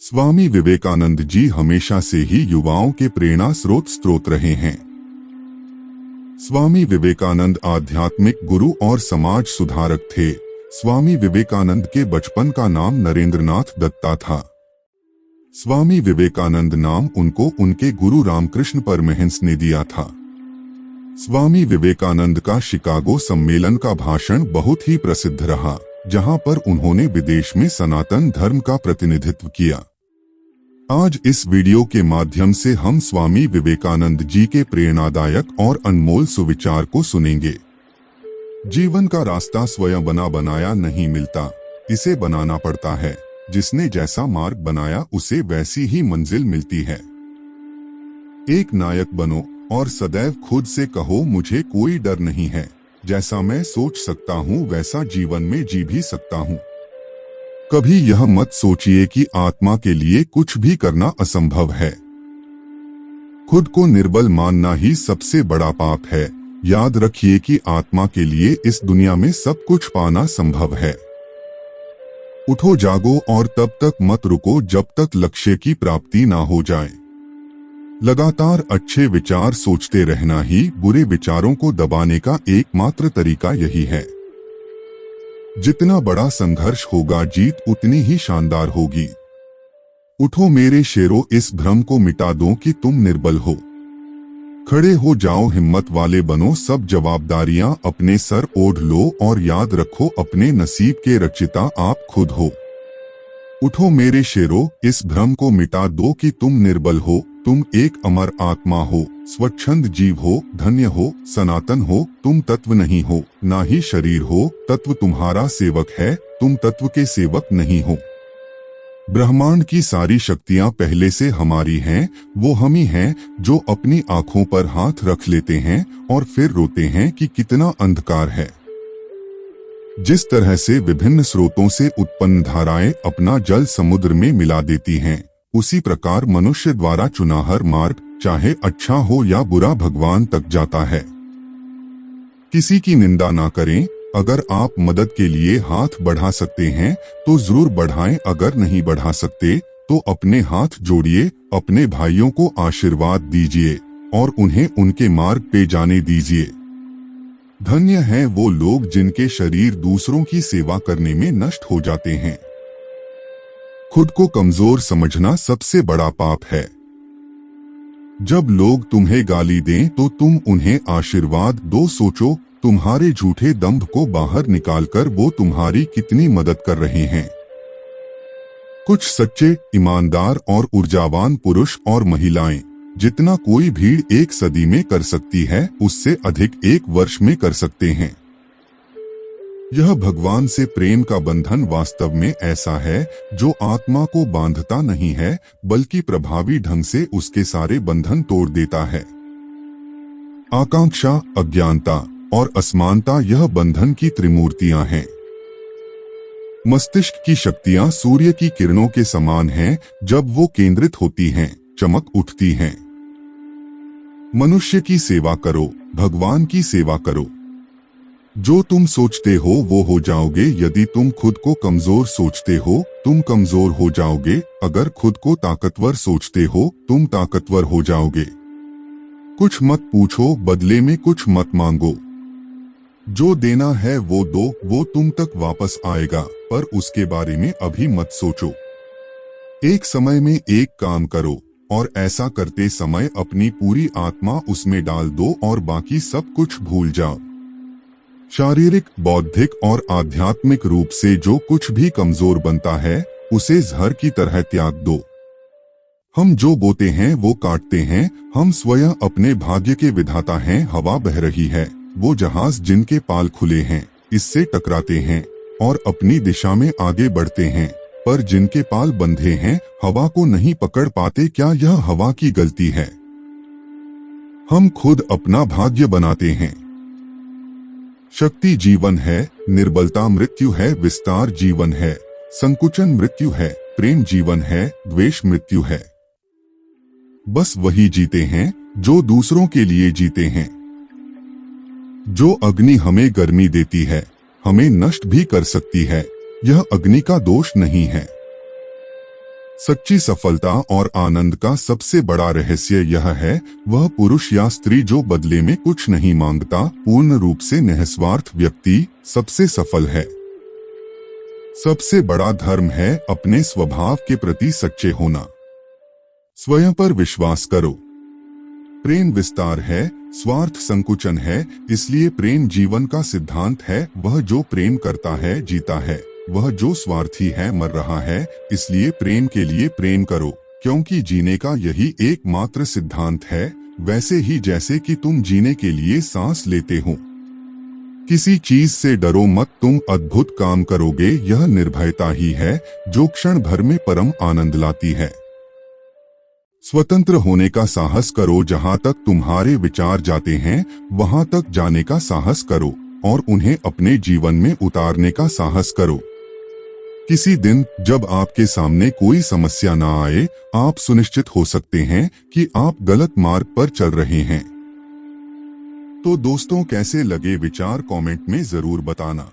स्वामी विवेकानंद जी हमेशा से ही युवाओं के प्रेरणा स्रोत रहे हैं। स्वामी विवेकानंद आध्यात्मिक गुरु और समाज सुधारक थे। स्वामी विवेकानंद के बचपन का नाम नरेंद्रनाथ दत्ता था। स्वामी विवेकानंद नाम उनको उनके गुरु रामकृष्ण परमहंस ने दिया था। स्वामी विवेकानंद का शिकागो सम्मेलन का भाषण बहुत ही प्रसिद्ध रहा, जहां पर उन्होंने विदेश में सनातन धर्म का प्रतिनिधित्व किया। आज इस वीडियो के माध्यम से हम स्वामी विवेकानंद जी के प्रेरणादायक और अनमोल सुविचार को सुनेंगे। जीवन का रास्ता स्वयं बना बनाया नहीं मिलता, इसे बनाना पड़ता है। जिसने जैसा मार्ग बनाया उसे वैसी ही मंजिल मिलती है। एक नायक बनो और सदैव खुद से कहो, मुझे कोई डर नहीं है। जैसा मैं सोच सकता हूँ वैसा जीवन में जी भी सकता हूँ। कभी यह मत सोचिए कि आत्मा के लिए कुछ भी करना असंभव है। खुद को निर्बल मानना ही सबसे बड़ा पाप है। याद रखिए कि आत्मा के लिए इस दुनिया में सब कुछ पाना संभव है। उठो जागो और तब तक मत रुको जब तक लक्ष्य की प्राप्ति ना हो जाए। लगातार अच्छे विचार सोचते रहना ही बुरे विचारों को दबाने का एकमात्र तरीका यही है। जितना बड़ा संघर्ष होगा, जीत उतनी ही शानदार होगी। उठो मेरे शेरों, इस भ्रम को मिटा दो कि तुम निर्बल हो। खड़े हो जाओ, हिम्मत वाले बनो, सब जवाबदारियां अपने सर ओढ़ लो और याद रखो, अपने नसीब के रचयिता आप खुद हो। उठो मेरे शेरों, इस भ्रम को मिटा दो कि तुम निर्बल हो। तुम एक अमर आत्मा हो, स्वच्छंद जीव हो, धन्य हो, सनातन हो। तुम तत्व नहीं हो, ना ही शरीर हो। तत्व तुम्हारा सेवक है, तुम तत्व के सेवक नहीं हो। ब्रह्मांड की सारी शक्तियां पहले से हमारी हैं। वो हम ही हैं जो अपनी आंखों पर हाथ रख लेते हैं और फिर रोते हैं कि कितना अंधकार है। जिस तरह से विभिन्न स्रोतों से उत्पन्न धाराएं अपना जल समुद्र में मिला देती हैं, उसी प्रकार मनुष्य द्वारा चुना हर मार्ग, चाहे अच्छा हो या बुरा, भगवान तक जाता है। किसी की निंदा ना करें। अगर आप मदद के लिए हाथ बढ़ा सकते हैं तो जरूर बढ़ाएं। अगर नहीं बढ़ा सकते तो अपने हाथ जोड़िए, अपने भाइयों को आशीर्वाद दीजिए और उन्हें उनके मार्ग पे जाने दीजिए। धन्य हैं वो लोग जिनके शरीर दूसरों की सेवा करने में नष्ट हो जाते हैं। खुद को कमजोर समझना सबसे बड़ा पाप है। जब लोग तुम्हें गाली दें तो तुम उन्हें आशीर्वाद दो। सोचो, तुम्हारे झूठे दंभ को बाहर निकालकर वो तुम्हारी कितनी मदद कर रहे हैं। कुछ सच्चे, ईमानदार और ऊर्जावान पुरुष और महिलाएं जितना कोई भीड़ एक सदी में कर सकती है, उससे अधिक एक वर्ष में कर सकते हैं। यह भगवान से प्रेम का बंधन वास्तव में ऐसा है जो आत्मा को बांधता नहीं है, बल्कि प्रभावी ढंग से उसके सारे बंधन तोड़ देता है। आकांक्षा, अज्ञानता और असमानता यह बंधन की त्रिमूर्तियां हैं। मस्तिष्क की शक्तियां सूर्य की किरणों के समान हैं। जब वो केंद्रित होती हैं, चमक उठती हैं। मनुष्य की सेवा करो, भगवान की सेवा करो। जो तुम सोचते हो वो हो जाओगे। यदि तुम खुद को कमजोर सोचते हो, तुम कमजोर हो जाओगे। अगर खुद को ताकतवर सोचते हो, तुम ताकतवर हो जाओगे। कुछ मत पूछो, बदले में कुछ मत मांगो। जो देना है वो दो, वो तुम तक वापस आएगा, पर उसके बारे में अभी मत सोचो। एक समय में एक काम करो और ऐसा करते समय अपनी पूरी आत्मा उसमें डाल दो और बाकी सब कुछ भूल जाओ। शारीरिक, बौद्धिक और आध्यात्मिक रूप से जो कुछ भी कमजोर बनता है, उसे जहर की तरह त्याग दो। हम जो बोते हैं वो काटते हैं। हम स्वयं अपने भाग्य के विधाता हैं। हवा बह रही है, वो जहाज जिनके पाल खुले हैं इससे टकराते हैं और अपनी दिशा में आगे बढ़ते हैं, पर जिनके पाल बंधे हैं हवा को नहीं पकड़ पाते। क्या यह हवा की गलती है? हम खुद अपना भाग्य बनाते हैं। शक्ति जीवन है, निर्बलता मृत्यु है, विस्तार जीवन है, संकुचन मृत्यु है, प्रेम जीवन है, द्वेष मृत्यु है। बस वही जीते हैं जो दूसरों के लिए जीते हैं। जो अग्नि हमें गर्मी देती है, हमें नष्ट भी कर सकती है। यह अग्नि का दोष नहीं है। सच्ची सफलता और आनंद का सबसे बड़ा रहस्य यह है, वह पुरुष या स्त्री जो बदले में कुछ नहीं मांगता, पूर्ण रूप से निस्वार्थ व्यक्ति सबसे सफल है। सबसे बड़ा धर्म है अपने स्वभाव के प्रति सच्चे होना। स्वयं पर विश्वास करो। प्रेम विस्तार है, स्वार्थ संकुचन है, इसलिए प्रेम जीवन का सिद्धांत है। वह जो प्रेम करता है जीता है, वह जो स्वार्थी है मर रहा है। इसलिए प्रेम के लिए प्रेम करो, क्योंकि जीने का यही एकमात्र सिद्धांत है, वैसे ही जैसे कि तुम जीने के लिए सांस लेते हो। किसी चीज से डरो मत, तुम अद्भुत काम करोगे। यह निर्भयता ही है जो क्षण भर में परम आनंद लाती है। स्वतंत्र होने का साहस करो। जहां तक तुम्हारे विचार जाते हैं वहां तक जाने का साहस करो और उन्हें अपने जीवन में उतारने का साहस करो। किसी दिन जब आपके सामने कोई समस्या ना आए, आप सुनिश्चित हो सकते हैं कि आप गलत मार्ग पर चल रहे हैं। तो दोस्तों, कैसे लगे विचार कमेंट में जरूर बताना।